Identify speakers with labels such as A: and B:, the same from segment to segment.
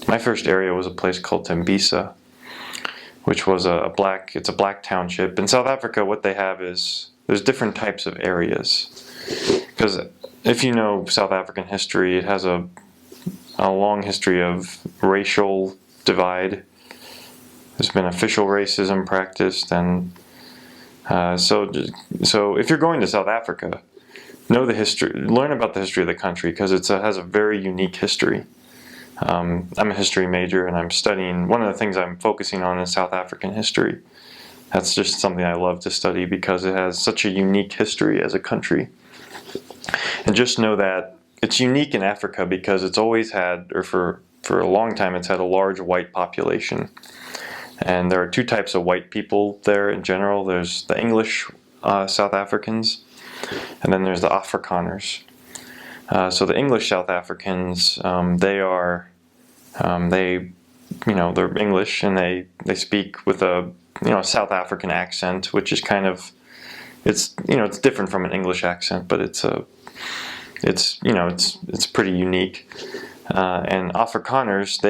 A: my first area was a place called Tembisa, which was it's a black township. In South Africa, what they have is there's different types of areas. Because if you know South African history, it has a long history of racial divide. There's been official racism practiced, and so if you're going to South Africa, know the history, learn about the history of the country, because it has a very unique history. I'm a history major, and I'm studying, one of the things I'm focusing on is South African history. That's just something I love to study because it has such a unique history as a country. And just know that it's unique in Africa because it's always had, or for a long time, it's had a large white population. And there are two types of white people there in general. There's the English South Africans, and then there's the Afrikaners. So the English South Africans, they're English, and they speak with a South African accent, which is kind of, it's different from an English accent, but it's pretty unique. And Afrikaners,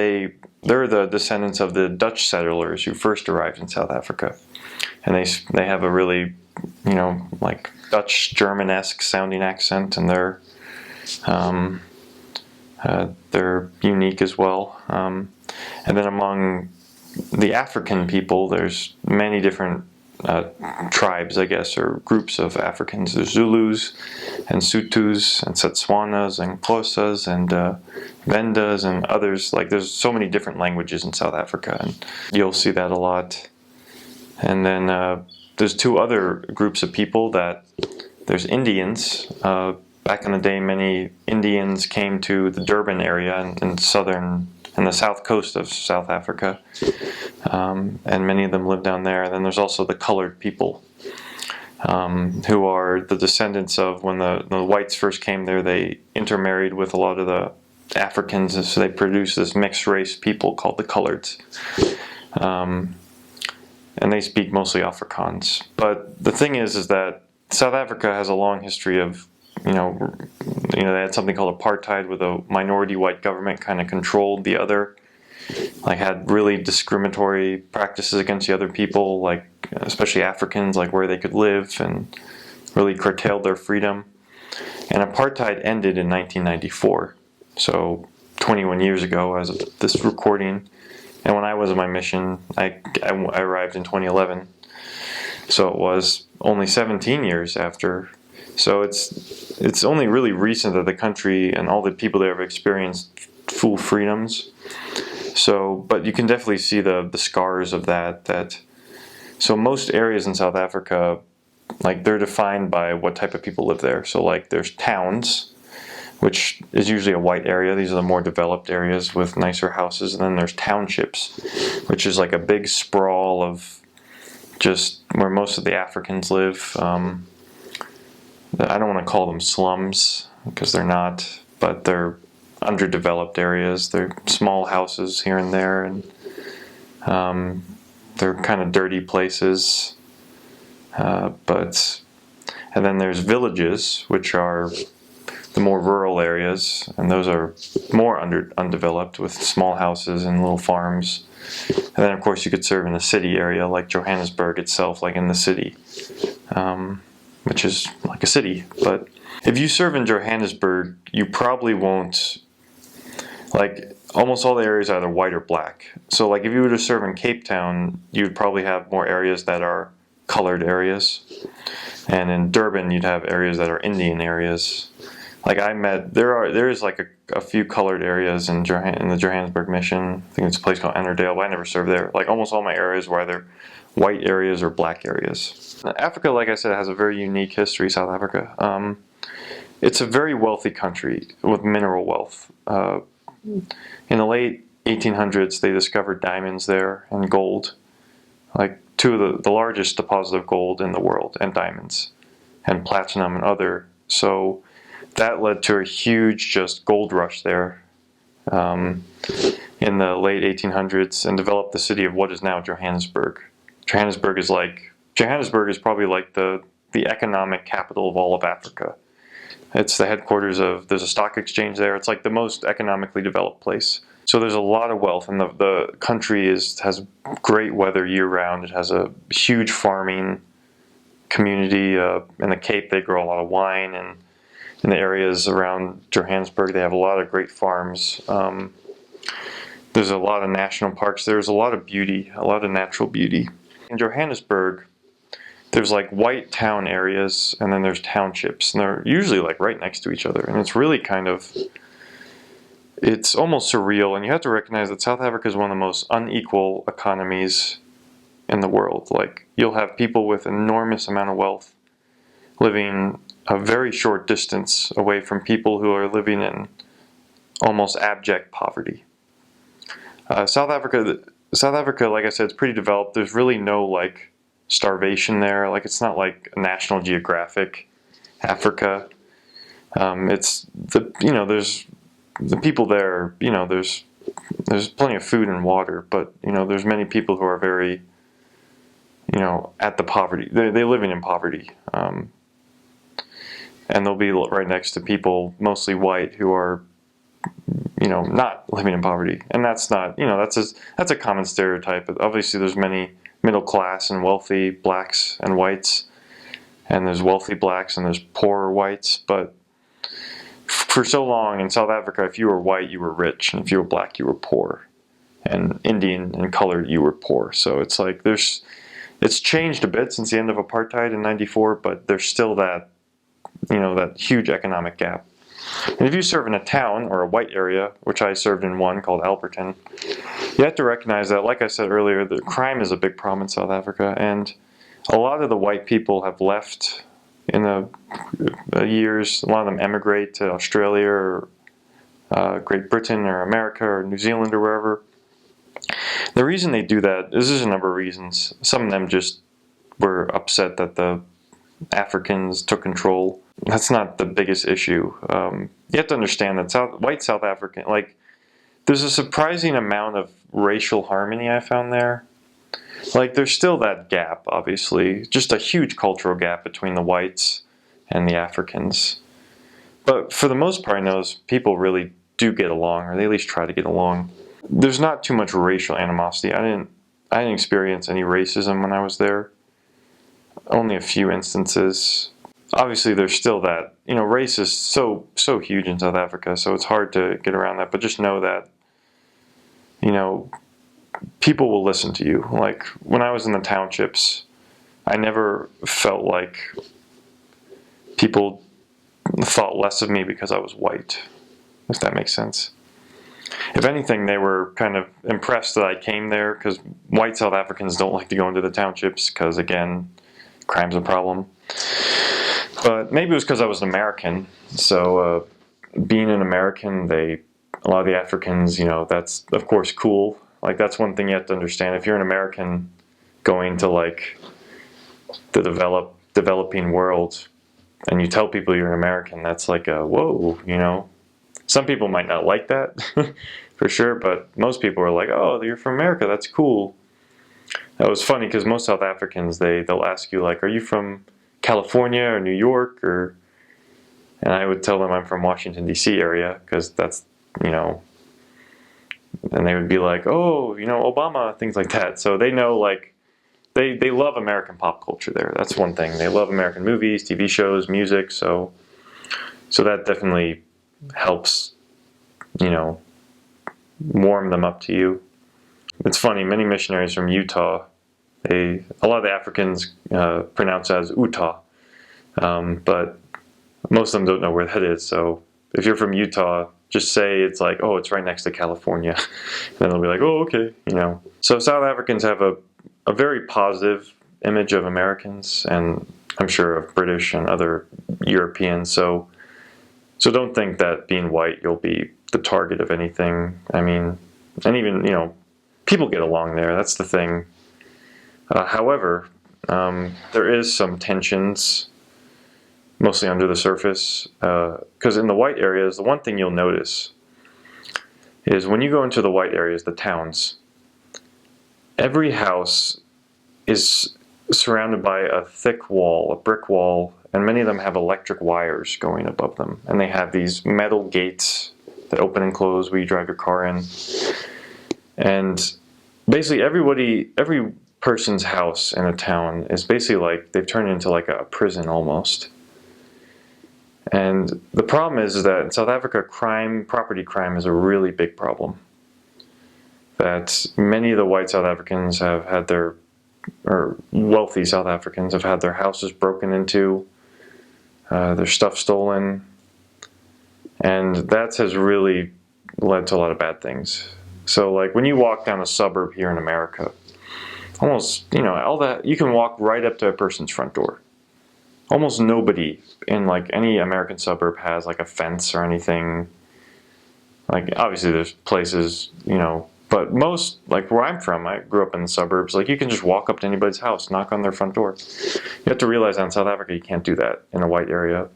A: they're the descendants of the Dutch settlers who first arrived in South Africa, and they have a really like Dutch German-esque sounding accent, and they're unique as well. And then among the African people, there's many different tribes, I guess, or groups of Africans. There's Zulus and Sutus and Setswanas and Xhosas and Vendas and others. Like, there's so many different languages in South Africa, and you'll see that a lot. And then there's two other groups of people. There's Indians. Back in the day, many Indians came to the Durban area in the south coast of South Africa, and many of them live down there. And then there's also the colored people, who are the descendants of when the whites first came there. They intermarried with a lot of the Africans, and so they produced this mixed race people called the coloreds. And they speak mostly Afrikaans. But the thing is that South Africa has a long history of, they had something called Apartheid, where the minority white government kind of controlled the other, like had really discriminatory practices against the other people, like especially Africans, like where they could live, and really curtailed their freedom. And Apartheid ended in 1994, so 21 years ago as of this recording. And when I was on my mission, I arrived in 2011, so it was only 17 years after. So it's only really recent that the country and all the people there have experienced full freedoms. So, but you can definitely see the scars of that. So most areas in South Africa, like, they're defined by what type of people live there. So like there's towns, which is usually a white area. These are the more developed areas with nicer houses. And then there's townships, which is like a big sprawl of just where most of the Africans live. I don't want to call them slums, because they're not, but they're underdeveloped areas. They're small houses here and there, and they're kind of dirty places. And then there's villages, which are the more rural areas, and those are more undeveloped, with small houses and little farms. And then, of course, you could serve in the city area, like Johannesburg itself, like in the city, which is like a city. But if you serve in Johannesburg, you probably won't, like, almost all the areas are either white or black. So like if you were to serve in Cape Town, you'd probably have more areas that are colored areas. And in Durban, you'd have areas that are Indian areas. Like there is like a few colored areas in the Johannesburg mission. I think it's a place called Annandale, but I never served there. Like almost all my areas were either white areas or black areas. Africa, like I said, has a very unique history, South Africa. It's a very wealthy country with mineral wealth. In the late 1800s, they discovered diamonds there and gold, like two of the largest deposits of gold in the world, and diamonds, and platinum and other. So that led to a huge just gold rush there in the late 1800s, and developed the city of what is now Johannesburg. Johannesburg is probably like the economic capital of all of Africa. It's the headquarters there's a stock exchange there. It's like the most economically developed place So there's a lot of wealth, and the country has great weather year round. It has a huge farming community. In the Cape, they grow a lot of wine, and in the areas around Johannesburg, they have a lot of great farms. There's a lot of national parks. There's a lot of beauty, a lot of natural beauty. In Johannesburg, there's like white town areas, and then there's townships, and they're usually like right next to each other, and it's really it's almost surreal. And you have to recognize that South Africa is one of the most unequal economies in the world. Like, you'll have people with enormous amount of wealth living a very short distance away from people who are living in almost abject poverty. South Africa, like I said, it's pretty developed. There's really no like starvation there. Like, it's not like National Geographic Africa. It's there's the people there. There's plenty of food and water, but there's many people who are very at the poverty. They're living in poverty, and they'll be right next to people mostly white who are not living in poverty. And that's not, that's a common stereotype. Obviously, there's many middle class and wealthy blacks and whites, and there's wealthy blacks and there's poorer whites. But for so long in South Africa, if you were white, you were rich, and if you were black, you were poor, and Indian and colored, you were poor. So it's like it's changed a bit since the end of apartheid in '94, but there's still that that huge economic gap. And if you serve in a town or a white area, which I served in one called Alberton, you have to recognize that, like I said earlier, the crime is a big problem in South Africa, and a lot of the white people have left in the years. A lot of them emigrate to Australia or Great Britain or America or New Zealand or wherever. The reason they do that is there's a number of reasons. Some of them just were upset that the Africans took control. That's not the biggest issue. You have to understand that white South African, like, there's a surprising amount of racial harmony I found there. Like, there's still that gap, obviously, just a huge cultural gap between the whites and the Africans. But for the most part, I know people really do get along, or they at least try to get along. There's not too much racial animosity. I didn't experience any racism when I was there. Only a few instances. Obviously, there's still that, race is so huge in South Africa, so it's hard to get around that. But just know that, people will listen to you. Like, when I was in the townships, I never felt like people thought less of me because I was white, if that makes sense. If anything, they were kind of impressed that I came there, because white South Africans don't like to go into the townships because, again, crime's a problem. But maybe it was because I was an American. So being an American, a lot of the Africans, that's of course cool. Like, that's one thing you have to understand. If you're an American going to like the developing world, and you tell people you're an American, that's like a whoa, Some people might not like that, for sure, but most people are like, oh, you're from America, that's cool. That was funny, because most South Africans, they'll ask you, like, are you from California or New York? And I would tell them I'm from Washington, D.C. area, because that's, and they would be like, oh, Obama, things like that. So they know, like, they love American pop culture there. That's one thing. They love American movies, TV shows, music, so that definitely helps, warm them up to you. It's funny, many missionaries from Utah, a lot of the Africans pronounce it as Utah, but most of them don't know where that is. So if you're from Utah, just say it's like, oh, it's right next to California. And then they'll be like, oh, okay, So South Africans have a very positive image of Americans, and I'm sure of British and other Europeans. So don't think that being white, you'll be the target of anything. I mean, and even, people get along there. That's the thing. However, there is some tensions, mostly under the surface, because in the white areas, the one thing you'll notice is when you go into the white areas, the towns, every house is surrounded by a thick wall, a brick wall, and many of them have electric wires going above them, and they have these metal gates that open and close where you drive your car in. And basically every person's house in a town is basically like, they've turned into like a prison almost. And the problem is that in South Africa, property crime is a really big problem. That many of the white South Africans have had or wealthy South Africans have had their houses broken into, their stuff stolen, and that has really led to a lot of bad things. So like when you walk down a suburb here in America, almost, all that, you can walk right up to a person's front door. Almost nobody in like any American suburb has like a fence or anything. Like obviously there's places, but most, like where I'm from, I grew up in the suburbs, like you can just walk up to anybody's house, knock on their front door. You have to realize in South Africa you can't do that in a white area.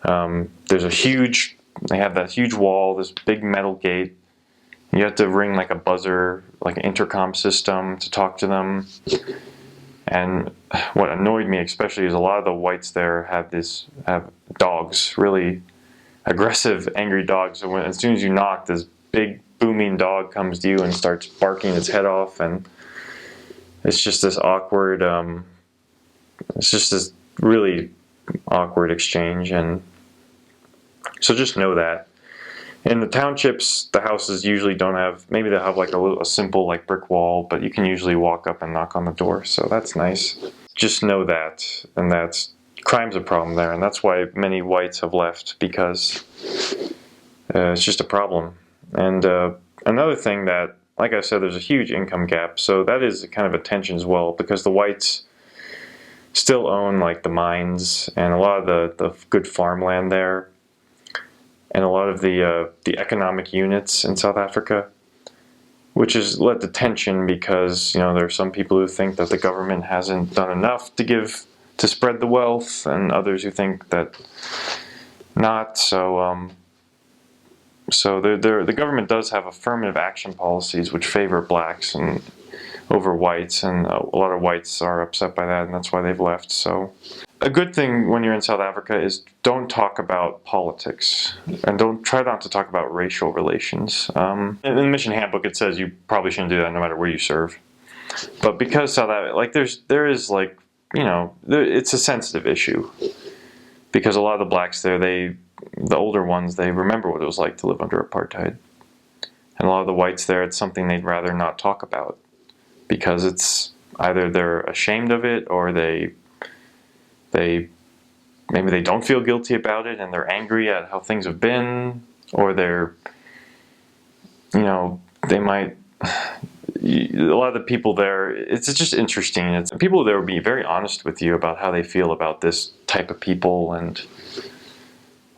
A: They have that huge wall, this big metal gate. You have to ring like a buzzer, like an intercom system to talk to them. And what annoyed me especially is a lot of the whites there have dogs, really aggressive, angry dogs. So as soon as you knock, this big booming dog comes to you and starts barking its head off, and it's just this awkward, it's just this really awkward exchange. And so just know that. In the townships, the houses usually don't have, maybe they'll have like a simple like brick wall, but you can usually walk up and knock on the door, so that's nice. Just know that, and that's, crime's a problem there, and that's why many whites have left, because it's just a problem. And another thing that, like I said, there's a huge income gap, so that is kind of a tension as well, because the whites still own like the mines and a lot of the good farmland there, and a lot of the economic units in South Africa, which has led to tension because there are some people who think that the government hasn't done enough to spread the wealth, and others who think that not. So the government does have affirmative action policies which favor blacks and over whites, and a lot of whites are upset by that, and that's why they've left. So a good thing when you're in South Africa is don't talk about politics, and try not to talk about racial relations. In the mission handbook it says you probably shouldn't do that no matter where you serve. But because South Africa, like there is like, it's a sensitive issue, because a lot of the blacks there, the older ones, they remember what it was like to live under apartheid. And a lot of the whites there, it's something they'd rather not talk about, because it's either they're ashamed of it, or maybe they don't feel guilty about it and they're angry at how things have been, or they might, a lot of the people there, it's just interesting. People there will be very honest with you about how they feel about this type of people, and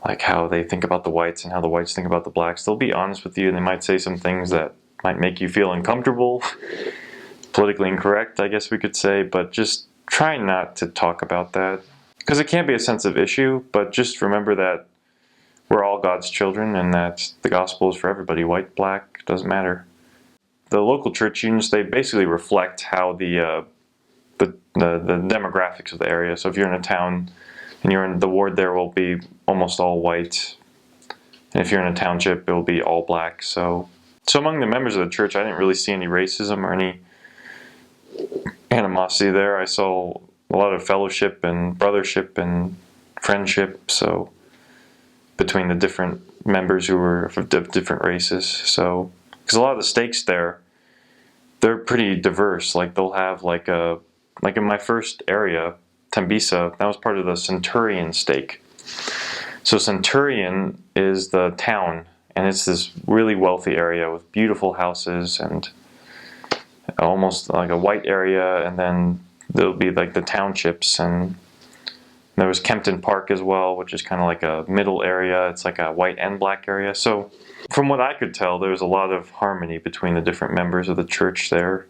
A: like how they think about the whites and how the whites think about the blacks. They'll be honest with you, and they might say some things that might make you feel uncomfortable, politically incorrect, I guess we could say, but just try not to talk about that, because it can be a sensitive issue. But just remember that we're all God's children, and that the gospel is for everybody, white, black, doesn't matter. The local church unions, they basically reflect how the demographics of the area. So if you're in a town and you're in the ward, there will be almost all white, and if you're in a township, it will be all black. So among the members of the church, I didn't really see any racism or any animosity there. I saw a lot of fellowship and brothership and friendship, so between the different members who were of different races. So because a lot of the stakes there, they're pretty diverse. Like they'll have like in my first area, Tembisa, that was part of the Centurion stake. So Centurion is the town, and it's this really wealthy area with beautiful houses and almost like a white area, and then there'll be like the townships, and there was Kempton Park as well, which is kind of like a middle area. It's like a white and black area. So from what I could tell, there was a lot of harmony between the different members of the church there.